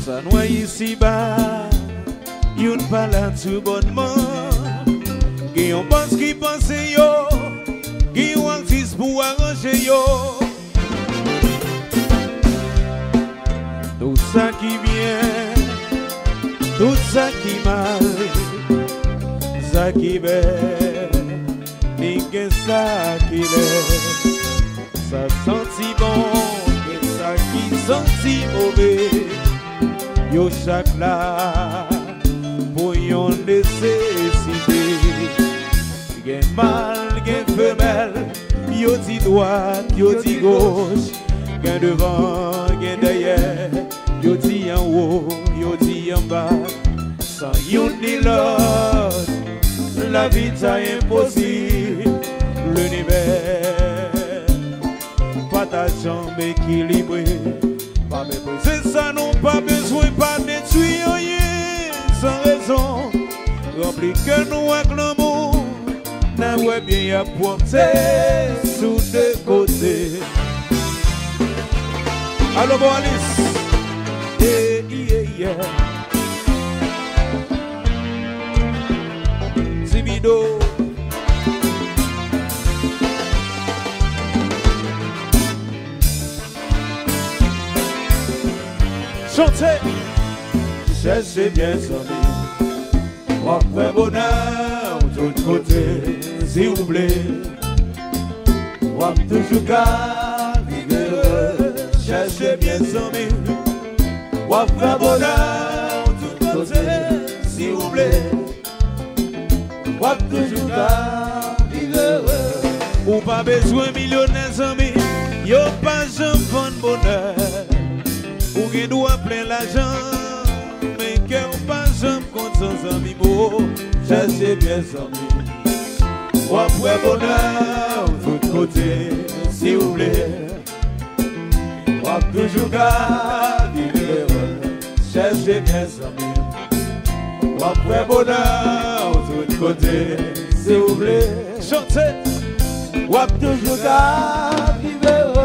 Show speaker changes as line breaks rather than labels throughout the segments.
Ça nous ici-bas, y'on pas là tout bonnement. Y'on pense qui pense yo, y'on artiste pour arranger yo. Tout ça qui vient, tout ça qui mal, ça qui belle, ni que ça qui l'est. Ça senti bon, que ça qui senti mauvais. Yo chaque là, pour yon nécessité. Gen mal, gen femelle, yo di droite, yo di gauche. Gen devant, gen derrière, yo di en haut, yo di en bas. Sans yon ni l'autre, la vie est impossible. L'univers, pas ta jambe équilibrée. Pas c'est ça, non pas besoin, pas détruire rien sans raison. Remplis que nous avec l'amour, n'a ouais bien à porter sous deux côtés. Allô, bon Alice. Yeah. Zibido. Chantez. Cherchez bien son vie. Moi, frère bonheur, de tout côté, s'il vous plaît. Moi, toujours garder heureux. Cherchez bien son vie. Moi, frère bonheur, de tout côté, s'il vous plaît. Moi, toujours garder heureux. Ou pas besoin millionnaires amis, yo pas jamais bon bonheur. Ou qui doit plein l'argent, mais qui n'a pas jamais content sans amis. Cherchez bien son ami. Ou après bonheur, de tout côté, s'il vous plaît. Ou toujours garder heureux. Cherchez bien son ami. Ou après bonheur, de tout côté, s'il vous plaît. Chantez. Ou toujours garder heureux.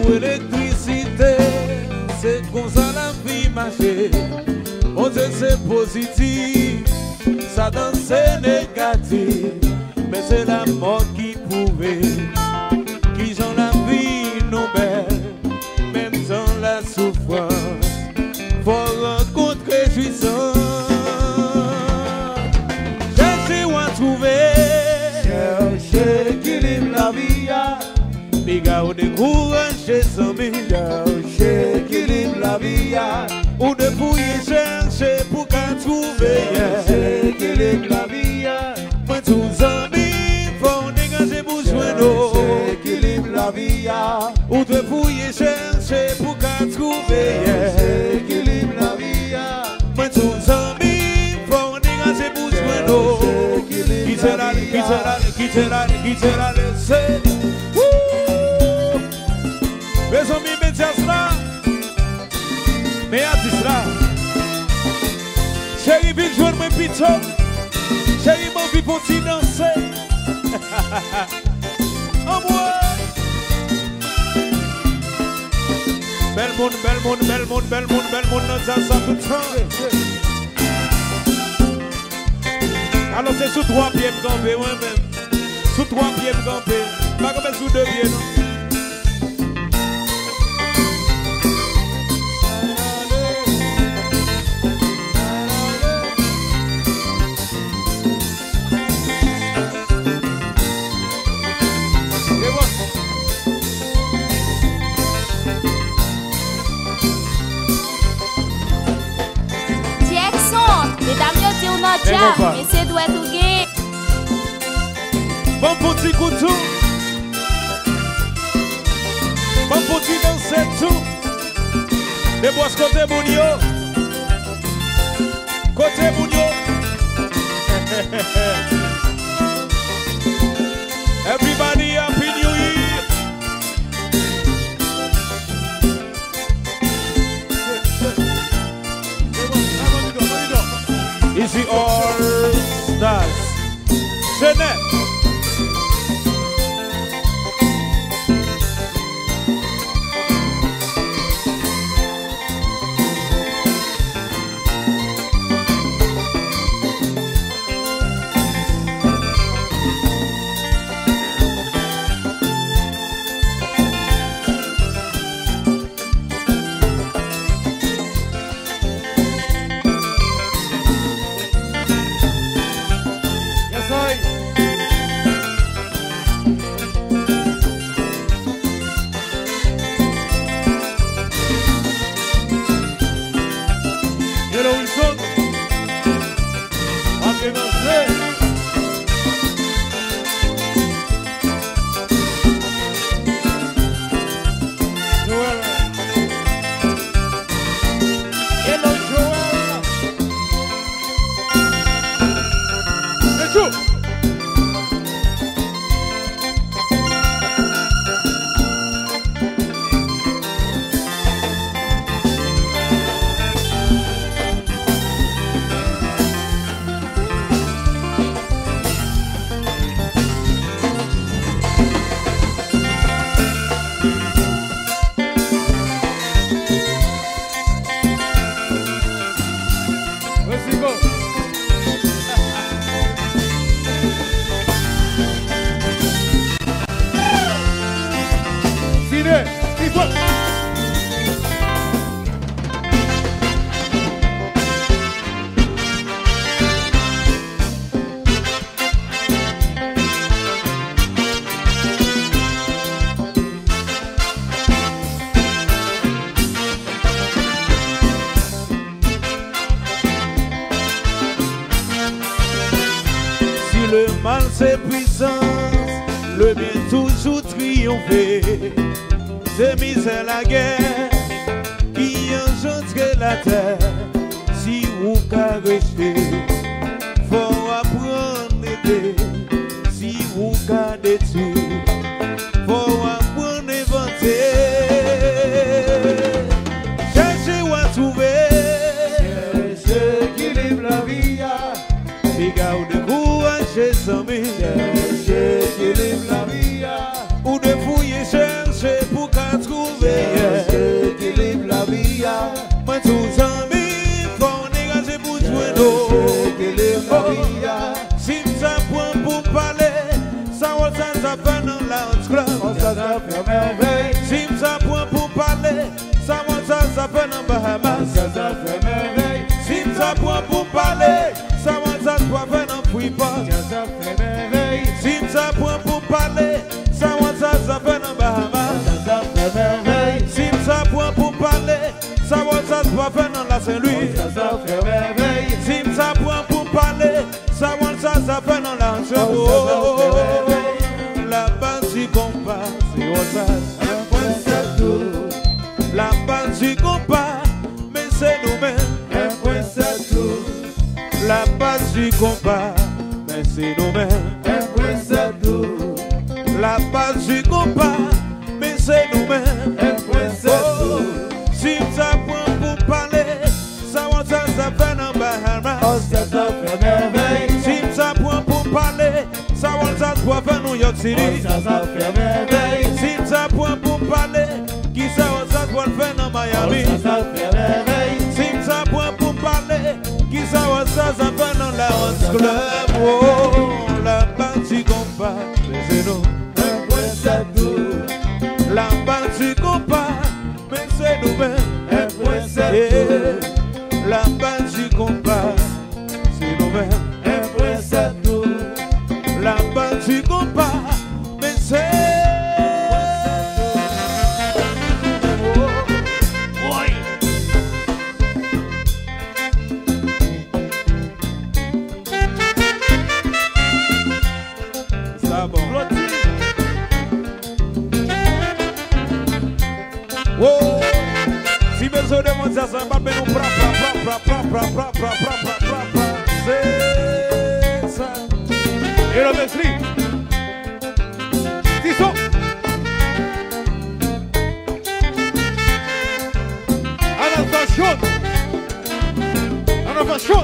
L'électricité, c'est comme ça la vie marche. On sait c'est positif, ça donne c'est négatif. Mais c'est la mort qui prouve qu'ils ont la vie non belle, même sans la souffrance. Faut rencontrer jouissance. Cherchez où à trouver, cherchez équilibre la vie. Les gars, on découragé sans milliards, équilibre la vie. On de fouiller, chercher pour qu'à trouver, équilibre la vie. Moi, tous amis, faut dégager pour joindre, équilibre la vie. On de fouiller, chercher pour qu'à trouver, équilibre la vie. Moi, tous amis, faut dégager pour joindre, quitte la laisser. Mes amis médias là, mais artistes là, chérie Tito, chérie, mon vie pour t'y danser. En moi. Bel monde, bel monde, bel monde, bel monde, bel monde, dans ça tout le temps. Alors c'est sous 3 pieds me camper, moi-même. Sous 3 pieds me camper. Pas comme sous 2 pieds, non.
Mais c'est doit tout gay.
Bon petit couteau. Bon petit danser tout. Les bois côté Bounio. Côté Bounio. Everybody happy New Year. Easy all stars. Jeanette. Le mal c'est puissance, le bien toujours triompher. C'est misère la guerre qui engendre la terre. Si vous qu'à rester, faut apprendre à aider. Si vous qu'à détruire, faut apprendre à inventer. Cherchez ou à trouver, cherchez qui livre la vie. Regarde chercher qui livre la vie. Ou de fouiller, chercher pour qu'à trouver. Chercher qui livre la vie. Moi tous amis, faut dégager pour jouer d'eau. Chercher qui livre la vie. Si ça point pour parler, ça fait dans la haute club. Ça fait merveille. Si ça point pour parler, ça fait dans Bahamas. Ça fait merveille. Si ça point pour parler, ça fait dans Freeport. Ça fait merveille. Si ça point pour parler, ça fait dans Bahamas. Ça fait merveille. Si ça point pour parler, ça fait dans la Saint-Louis. Ça fait merveille. Si ça point pour parler, ça fait dans la Chavo. La base du combat, c'est Osas 1.7. La base du combat, mais c'est nous-mêmes 1.7. La base du combat, mais c'est nous-mêmes 1.7. La base du combat, mais c'est nous-mêmes 1.7. Si ça prend pour parler, ça fait dans Bahamas. Ça fait York City.
Ça fait merveille.
Si ça prend pour parler, qui ça va faire dans Miami?
Ça fait merveille.
Si ça prend pour parler, qui ça va faire dans la Rose Club? Oh, la partie compas, mais c'est nous.
Un point ça tout.
La partie compas, mais c'est nous-mêmes.
Un point ça tout.
La partie compas, c'est nous-mêmes.
Un point ça tout.
La partie compas, mais c'est oh, si besoin de mon ça va bien nous c'est ça.
Et le mesri. Tisson. À la fashion. À la fashion.